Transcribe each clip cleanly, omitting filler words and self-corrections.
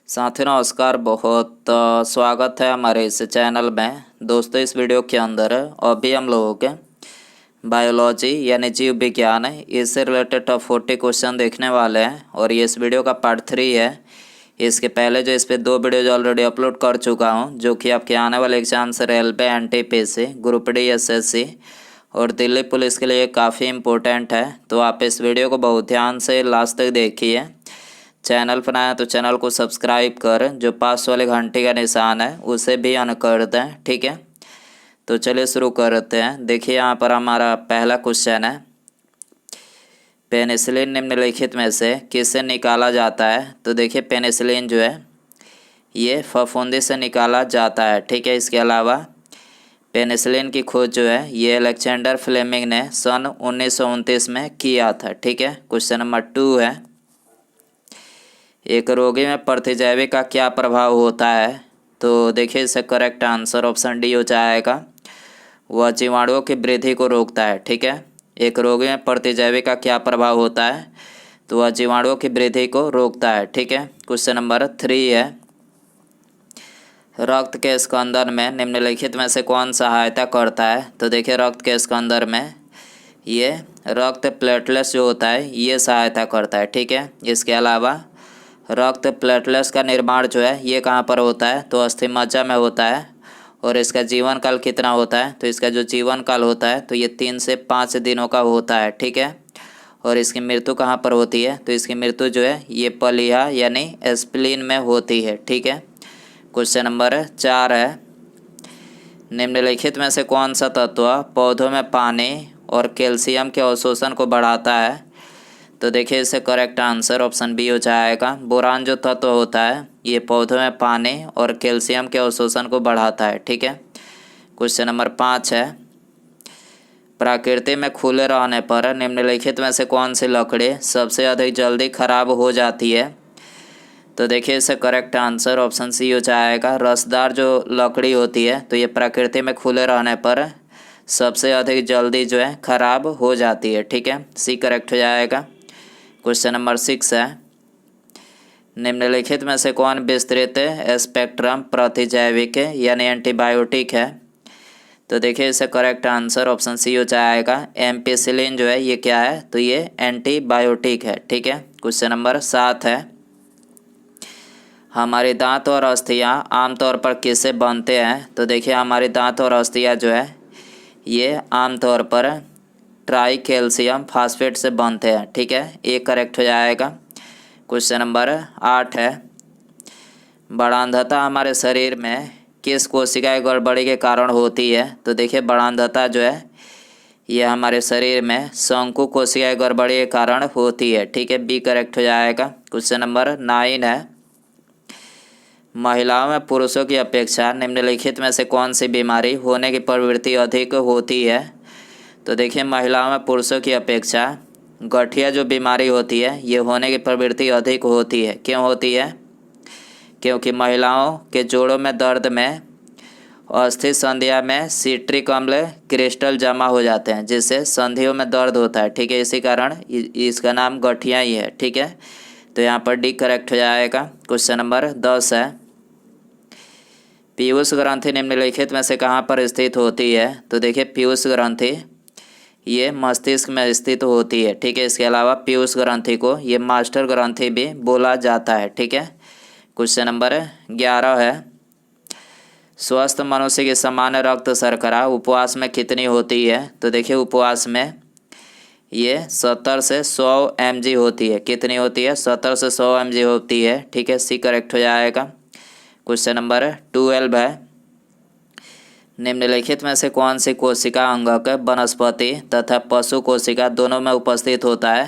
साथियों नमस्कार। बहुत स्वागत है हमारे इस चैनल में। दोस्तों इस वीडियो के अंदर अभी हम लोगों के बायोलॉजी यानी जीव विज्ञान इससे रिलेटेड टॉप 40 क्वेश्चन देखने वाले हैं और ये इस वीडियो का पार्ट 3 है। इसके पहले जो इस पर 2 वीडियोज ऑलरेडी अपलोड कर चुका हूँ जो कि आपके आने वाले एग्जाम से railway NTPC group D SSC और दिल्ली पुलिस के लिए काफ़ी इम्पोर्टेंट है। तो आप इस वीडियो को बहुत ध्यान से लास्ट तक देखिए। चैनल पर आया तो चैनल को सब्सक्राइब कर, जो पास वाले घंटे का निशान है उसे भी ऑन कर दें, ठीक है। तो चलिए शुरू करते हैं। देखिए यहाँ पर हमारा पहला क्वेश्चन है, पेनिसिलिन निम्नलिखित में से किससे निकाला जाता है। तो देखिए पेनिसिलिन जो है ये फफूंदी से निकाला जाता है, ठीक है। इसके अलावा पेनिसिलिन की खोज जो है ये अलेक्जेंडर फ्लेमिंग ने सन 1929 में किया था, ठीक है। क्वेश्चन नंबर 2 है, एक रोगी में प्रतिजैविक का क्या प्रभाव होता है। तो देखिए इसका करेक्ट आंसर ऑप्शन डी हो जाएगा, वह जीवाणुओं की वृद्धि को रोकता है, ठीक है। एक रोगी में प्रतिजैविक का क्या प्रभाव होता है, तो वह जीवाणुओं की वृद्धि को रोकता है, ठीक है। क्वेश्चन नंबर 3 है, रक्त के स्कंदन में निम्नलिखित में से कौन सहायता करता है। तो देखिए रक्त के स्कंदन में ये रक्त प्लेटलेट्स जो होता है ये सहायता करता है, ठीक है। इसके अलावा रक्त प्लेटलेट्स का निर्माण जो है ये कहाँ पर होता है, तो अस्थिमज्जा में होता है। और इसका जीवन काल कितना होता है, तो इसका जो जीवन काल होता है तो ये 3 से 5 दिनों का होता है, ठीक है। और इसकी मृत्यु कहाँ पर होती है, तो इसकी मृत्यु जो है ये पलीहा यानी स्प्लीन में होती है, ठीक है। क्वेश्चन नंबर 4 है, निम्नलिखित में से कौन सा तत्व पौधों में पानी और कैल्शियम के अवशोषण को बढ़ाता है। तो देखिए इससे करेक्ट आंसर ऑप्शन बी हो जाएगा, बोरान जो तत्व होता है ये पौधों में पानी और कैल्शियम के अवशोषण को बढ़ाता है, ठीक है। क्वेश्चन नंबर 5 है, प्रकृति में खुले रहने पर निम्नलिखित में से कौन सी लकड़ी सबसे अधिक जल्दी खराब हो जाती है। तो देखिए इससे करेक्ट आंसर ऑप्शन सी हो जाएगा, रसदार जो लकड़ी होती है तो ये प्रकृति में खुले रहने पर सबसे अधिक जल्दी जो है खराब हो जाती है, ठीक है। सी करेक्ट हो जाएगा। क्वेश्चन नंबर 6 है, निम्नलिखित में से कौन विस्तृत स्पेक्ट्रम प्रतिजैविक यानी एंटीबायोटिक है। तो देखिए इससे करेक्ट आंसर ऑप्शन सी हो जाएगा, एम्पिसिलिन जो है ये क्या है, तो ये एंटीबायोटिक है, ठीक है। क्वेश्चन नंबर 7 है, हमारे दांत और अस्थियां आमतौर पर किससे बनते हैं। तो देखिए हमारे दांत और अस्थियां जो है ये आमतौर पर ट्राई कैल्शियम फास्फेट से बनते हैं, ठीक है। ये करेक्ट हो जाएगा। क्वेश्चन नंबर 8 है, बाणांधता हमारे शरीर में किस कोशिका की गड़बड़ी के कारण होती है। तो देखिए बाणांधता जो है ये हमारे शरीर में शंकु कोशिका की गड़बड़ी के कारण होती है, ठीक है। बी करेक्ट हो जाएगा। क्वेश्चन नंबर 9 है, महिलाओं में पुरुषों की अपेक्षा निम्नलिखित में से कौन सी बीमारी होने की प्रवृत्ति अधिक होती है। तो देखिए महिलाओं में पुरुषों की अपेक्षा गठिया जो बीमारी होती है ये होने की प्रवृत्ति अधिक होती है। क्यों होती है, क्योंकि महिलाओं के जोड़ों में दर्द में अस्थि संधिया में सिट्रिक अम्ल क्रिस्टल जमा हो जाते हैं जिससे संधियों में दर्द होता है, ठीक है। इसी कारण इसका नाम गठिया ही है, ठीक है। तो यहाँ पर डी करेक्ट हो जाएगा। क्वेश्चन नंबर 10 है, पीयूष ग्रंथि निम्नलिखित में से कहाँ पर स्थित होती है। तो देखिए पीयूष ग्रंथि ये मस्तिष्क में स्थित होती है, ठीक है। इसके अलावा पीयूष ग्रंथि को ये मास्टर ग्रंथि भी बोला जाता है, ठीक है। क्वेश्चन नंबर 11 है, स्वस्थ मनुष्य की सामान्य रक्त शर्करा उपवास में कितनी होती है। तो देखिए उपवास में ये 70 से 100 mg होती है। कितनी होती है, 70 से 100 mg होती है, ठीक है। सी करेक्ट हो जाएगा। क्वेश्चन नंबर 12 है, निम्नलिखित में से कौन सी कोशिका अंगक वनस्पति तथा पशु कोशिका दोनों में उपस्थित होता है।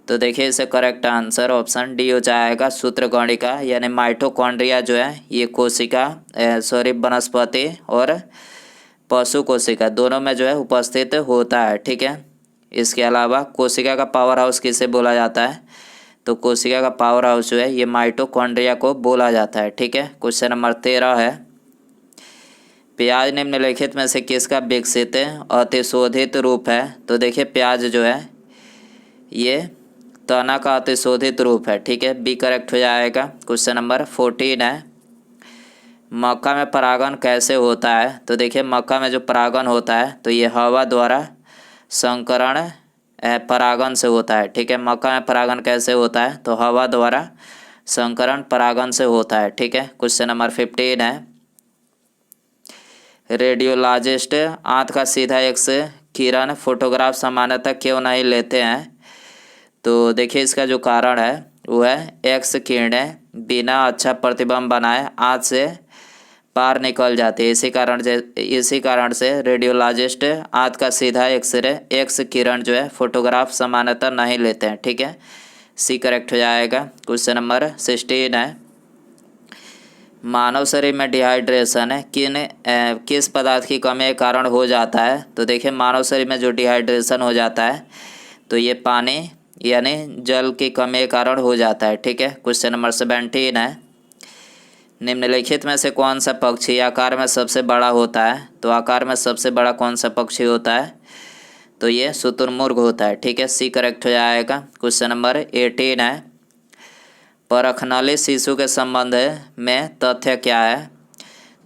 तो देखिए इसे करेक्ट आंसर ऑप्शन डी हो जाएगा, सूत्रगणिका यानी माइटोकॉन्ड्रिया जो है ये कोशिका वनस्पति और पशु कोशिका दोनों में जो है उपस्थित होता है, ठीक है। इसके अलावा कोशिका का पावर हाउस किसे बोला जाता है। तो कोशिका का पावर हाउस जो है ये माइटोकॉन्ड्रिया को बोला जाता है, ठीक है। क्वेश्चन नंबर 13 है, प्याज निम्नलिखित में से किसका विकसित अतिशोधित रूप है। तो देखिए प्याज जो है ये तना का अतिशोधित रूप है, ठीक है, बी करेक्ट हो जाएगा। क्वेश्चन नंबर 14 है, मक्का में परागण कैसे होता है? तो देखिए मक्का में जो परागण होता है तो ये हवा द्वारा संकरण परागण से होता है, ठीक है। मक्का में परागण कैसे होता है? तो हवा द्वारा संकरण परागण से होता है, ठीक है। क्वेश्चन नंबर 15 है, रेडियोलॉजिस्ट आंख का सीधा एक्स किरण फोटोग्राफ सामान्यतः क्यों नहीं लेते हैं? तो देखिए इसका जो कारण है वो है एक्स किरणें बिना अच्छा प्रतिबिंब बनाए आंख से पार निकल जाती है। इसी कारण से रेडियोलॉजिस्ट आंख का सीधा एक्स किरण जो है फोटोग्राफ सामान्यतः नहीं लेते हैं, ठीक है। सी करेक्ट हो जाएगा। क्वेश्चन नंबर 16 है, मानव शरीर में डिहाइड्रेशन है किस पदार्थ की कमी के कारण हो जाता है? तो देखिए मानव शरीर में जो डिहाइड्रेशन हो जाता है तो ये पानी यानी जल की कमी के कारण हो जाता है, ठीक है। क्वेश्चन नंबर 17 है, निम्नलिखित में से कौन सा पक्षी आकार में सबसे बड़ा होता है? तो आकार में सबसे बड़ा कौन सा पक्षी होता है? तो ये शुतुरमुर्ग होता है, ठीक है। सी करेक्ट हो जाएगा। क्वेश्चन नंबर 18 है, परखनली शिशु के संबंध में तथ्य क्या है?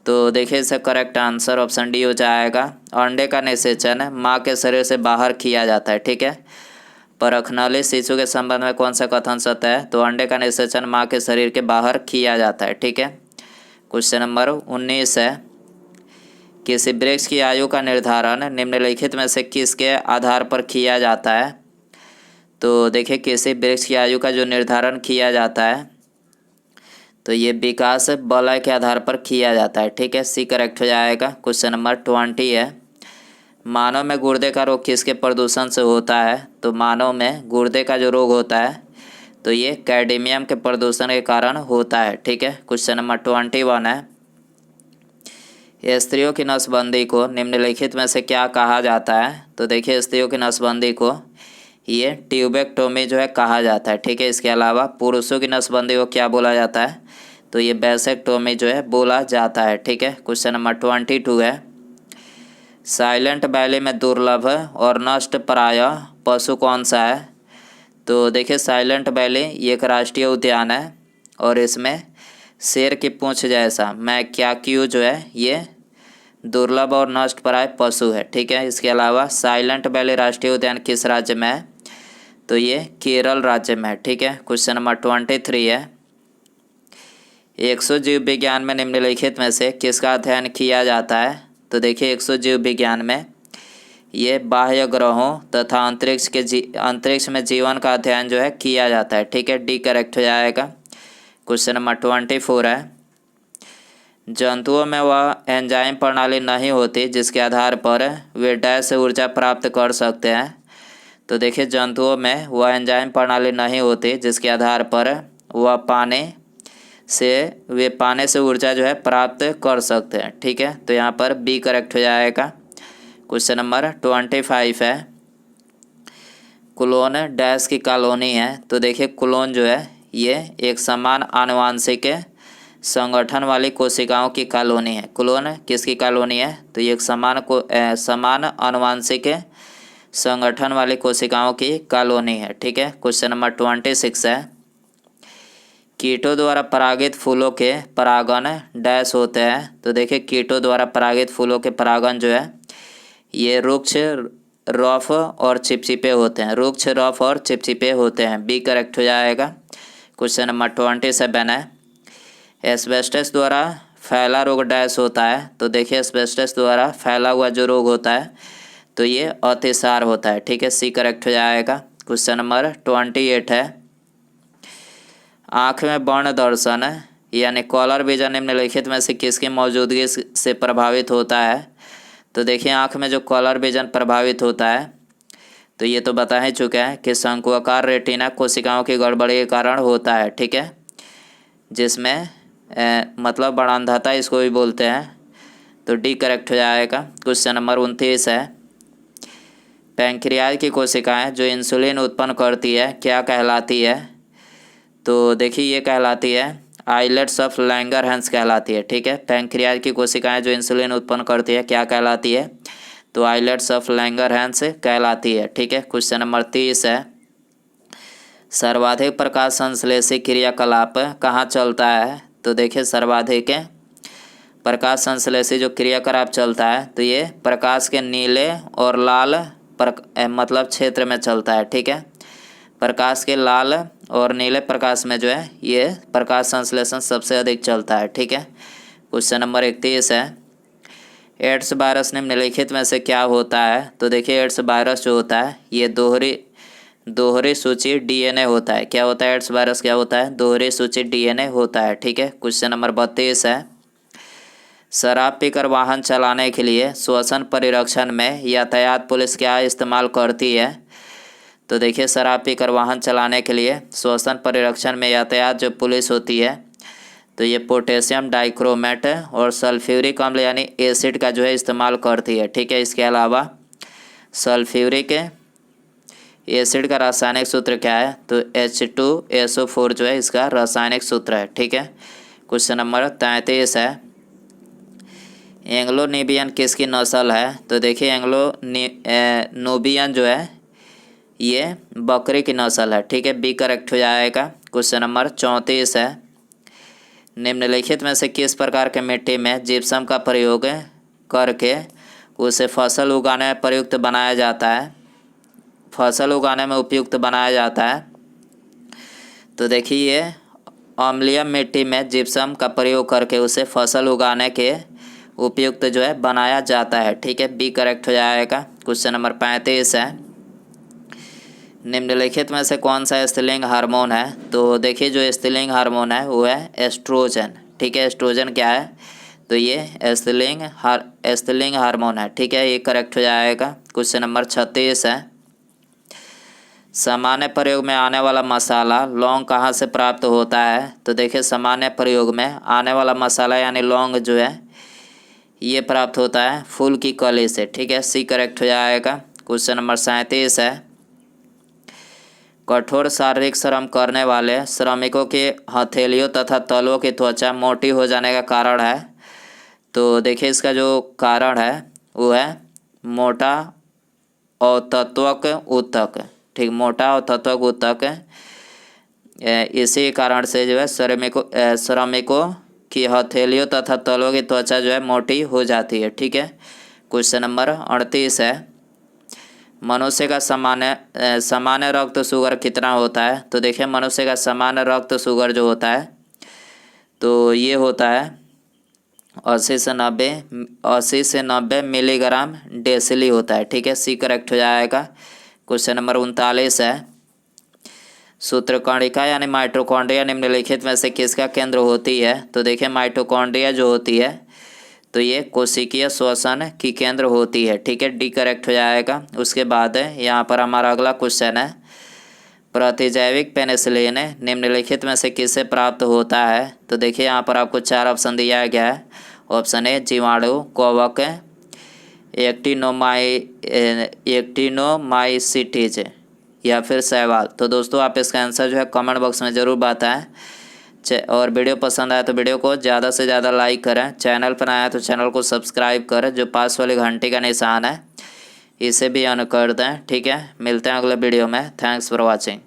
तो देखिए इसका करेक्ट आंसर ऑप्शन डी हो जाएगा। अंडे का निषेचन माँ के शरीर से बाहर किया जाता है, ठीक है। परखनली शिशु के संबंध में कौन सा कथन सत्य है? तो अंडे का निषेचन माँ के शरीर के बाहर किया जाता है, ठीक है। क्वेश्चन नंबर 19 है, किसी वृक्ष की आयु का निर्धारण निम्नलिखित में से किसके आधार पर किया जाता है? तो देखिए किसी वृक्ष की आयु का जो निर्धारण किया जाता है तो ये विकास वलय के आधार पर किया जाता है, ठीक है। सी करेक्ट हो जाएगा। क्वेश्चन नंबर 20 है, मानव में गुर्दे का रोग किसके प्रदूषण से होता है? तो मानव में गुर्दे का जो रोग होता है तो ये कैडमियम के प्रदूषण के कारण होता है, ठीक है। क्वेश्चन नंबर 21 है, स्त्रियों की नसबंदी को निम्नलिखित में से क्या कहा जाता है? तो देखिए स्त्रियों की नसबंदी को ये ट्यूबेक्टोमी जो है कहा जाता है, ठीक है। इसके अलावा पुरुषों की नसबंदी को क्या बोला जाता है? तो ये वैसेक्टोमी जो है बोला जाता है, ठीक है। क्वेश्चन नंबर 22 है, साइलेंट वैली में दुर्लभ और नष्ट प्राय पशु कौन सा है? तो देखिए साइलेंट वैली ये एक राष्ट्रीय उद्यान है और इसमें शेर की पूंछ जैसा मैक्याक्यू जो है ये दुर्लभ और नष्ट प्राय पशु है, ठीक है। इसके अलावा साइलेंट वैली राष्ट्रीय उद्यान किस राज्य में है? तो ये केरल राज्य में है, ठीक है। क्वेश्चन नंबर 23 है, एक्सोजीव विज्ञान में निम्नलिखित में से किसका अध्ययन किया जाता है? तो देखिए एक्सोजीव विज्ञान में ये बाह्य ग्रहों तथा अंतरिक्ष में जीवन का अध्ययन जो है किया जाता है, ठीक है। डी करेक्ट हो जाएगा। क्वेश्चन नंबर 24 है, जंतुओं में वह एंजाइम प्रणाली नहीं होती जिसके आधार पर वे डैश से ऊर्जा प्राप्त कर सकते हैं। तो देखिए जंतुओं में वह एंजाइम प्रणाली नहीं होती जिसके आधार पर वह पानी से ऊर्जा जो है प्राप्त कर सकते हैं, ठीक है। तो यहाँ पर बी करेक्ट हो जाएगा। क्वेश्चन नंबर 25 है, क्लोन डैश की कॉलोनी है। तो देखिए क्लोन जो है ये एक समान आनुवांशिक संगठन वाली कोशिकाओं की कॉलोनी है। क्लोन किसकी कॉलोनी है? तो ये एक समान आनुवांशिक संगठन वाली कोशिकाओं की कॉलोनी है, ठीक है। क्वेश्चन नंबर 26 है, कीटों द्वारा परागित फूलों के परागण डैश होते हैं। तो देखिए कीटों द्वारा परागित फूलों के परागण जो है ये रुक्ष रफ और चिपचिपे होते हैं, रुक्ष रफ और चिपचिपे होते हैं। बी करेक्ट हो जाएगा। क्वेश्चन नंबर 27 है, एस्बेस्टस द्वारा फैला रोग डैश होता है। तो देखिए एस्बेस्टस द्वारा फैला हुआ जो रोग होता है तो ये अतिसार होता है, ठीक है। सी करेक्ट हो जाएगा। क्वेश्चन नंबर 28 है, आँख में वर्ण दर्शन यानी कॉलर विजन निम्नलिखित में से किसकी मौजूदगी से प्रभावित होता है? तो देखिए आँख में जो कॉलर विजन प्रभावित होता है तो ये तो बता ही चुके हैं कि शंकुआकार रेटिना कोशिकाओं की गड़बड़ी के कारण होता है, ठीक है, जिसमें मतलब बाणांधता इसको भी बोलते हैं। तो डी करेक्ट हो जाएगा। क्वेश्चन नंबर 29 है, पैंक्रियाज की कोशिकाएं जो इंसुलिन उत्पन्न करती है क्या कहलाती है? तो देखिए ये कहलाती है आइलेट्स ऑफ लैंगरहैंस कहलाती है, ठीक है। पैंक्रियाज की कोशिकाएं जो इंसुलिन उत्पन्न करती है क्या कहलाती है? तो आइलेट्स ऑफ लैंगरहैंस कहलाती है, ठीक है। क्वेश्चन नंबर 30 है, सर्वाधिक प्रकाश संश्लेषी क्रियाकलाप कहाँ चलता है? तो देखिए सर्वाधिक प्रकाश संश्लेषी जो क्रियाकलाप चलता है तो ये प्रकाश के नीले और लाल मतलब क्षेत्र में चलता है। ठीक है, प्रकाश के लाल और नीले प्रकाश में जो है ये प्रकाश संश्लेषण सबसे अधिक चलता है। ठीक है, क्वेश्चन नंबर 31 है, एड्स वायरस निम्नलिखित में से क्या होता है? तो देखिए एड्स वायरस जो होता है ये दोहरी सूची डीएनए होता है। क्या होता है एड्स वायरस? क्या होता है? दोहरी सूची डीएनए होता है। ठीक है, क्वेश्चन नंबर 32 है, शराब पीकर वाहन चलाने के लिए श्वसन परिरक्षण में यातायात पुलिस क्या इस्तेमाल करती है? तो देखिए शराब पीकर वाहन चलाने के लिए श्वसन परिरक्षण में यातायात जो पुलिस होती है तो ये पोटेशियम डाइक्रोमेट और सल्फ्यूरिक अम्ल यानी एसिड का जो है इस्तेमाल करती है। ठीक है, इसके अलावा सल्फ्यूरिक एसिड का रासायनिक सूत्र क्या है? तो H2SO4 जो है इसका रासायनिक सूत्र है। ठीक है, क्वेश्चन नंबर 33 है, एंग्लो नीबियन किसकी नस्ल है? तो देखिए एंग्लो नूबियन जो है ये बकरी की नस्ल है। ठीक है, बी करेक्ट हो जाएगा। क्वेश्चन नंबर 34 है, निम्नलिखित में से किस प्रकार के मिट्टी में जिप्सम का प्रयोग करके उसे फसल उगाने में प्रयुक्त बनाया जाता है? फसल उगाने में उपयुक्त बनाया जाता है? तो देखिए अम्लीय मिट्टी में जिप्सम का प्रयोग करके उसे फसल उगाने के उपयुक्त जो है बनाया जाता है। ठीक है, बी करेक्ट हो जाएगा। क्वेश्चन नंबर 35 है, निम्नलिखित में से कौन सा स्त्रीलिंग हार्मोन है? तो देखिए जो स्त्रीलिंग हार्मोन है वो है एस्ट्रोजन। ठीक है, एस्ट्रोजन क्या है? तो ये स्त्रीलिंग हार्मोन है। ठीक है, ये करेक्ट हो जाएगा। क्वेश्चन नंबर 36 है, सामान्य प्रयोग में आने वाला मसाला लौंग कहाँ से प्राप्त होता है? तो देखिए सामान्य प्रयोग में आने वाला मसाला यानी लौंग जो है ये प्राप्त होता है फूल की कली से। ठीक है, सी करेक्ट हो जाएगा। क्वेश्चन नंबर 37 है, कठोर शारीरिक श्रम करने वाले श्रमिकों की हथेलियों तथा तलवों की त्वचा मोटी हो जाने का कारण है? तो देखिए इसका जो कारण है वो है मोटा अतत्वक ऊतक। ठीक, मोटा अतत्वक ऊतक इसी कारण से जो है श्रमिकों की हथेलियों तथा तलवों की त्वचा जो है मोटी हो जाती है। ठीक है, क्वेश्चन नंबर 38 है, मनुष्य का सामान्य रक्त शुगर कितना होता है? तो देखिए मनुष्य का सामान्य रक्त शुगर जो होता है तो ये होता है 80 से 90 मिलीग्राम डेसिली होता है। ठीक है, सी करेक्ट हो जाएगा। क्वेश्चन नंबर 39 है, सूत्रकणिका यानी माइटोकॉन्ड्रिया निम्नलिखित में से किसका केंद्र होती है? तो देखिए माइटोकॉन्ड्रिया जो होती है तो ये कोशिकीय श्वसन की केंद्र होती है। ठीक है, डी करेक्ट हो जाएगा। उसके बाद यहाँ पर हमारा अगला क्वेश्चन है, प्रतिजैविक पेनिसिलिन निम्नलिखित में से किससे प्राप्त होता है? तो देखिए यहाँ पर आपको 4 ऑप्शन दिया गया है। ऑप्शन ए जीवाणु, कवक, एक्टिनोमाइसिटीज या फिर शैवाल। तो दोस्तों आप इसका आंसर जो है कमेंट बॉक्स में ज़रूर बताएं। और वीडियो पसंद आया तो वीडियो को ज़्यादा से ज़्यादा लाइक करें। चैनल पर आया तो चैनल को सब्सक्राइब करें। जो पास वाली घंटी का निशान है इसे भी ऑन कर दें। ठीक है, मिलते हैं अगले वीडियो में। Thanks for watching.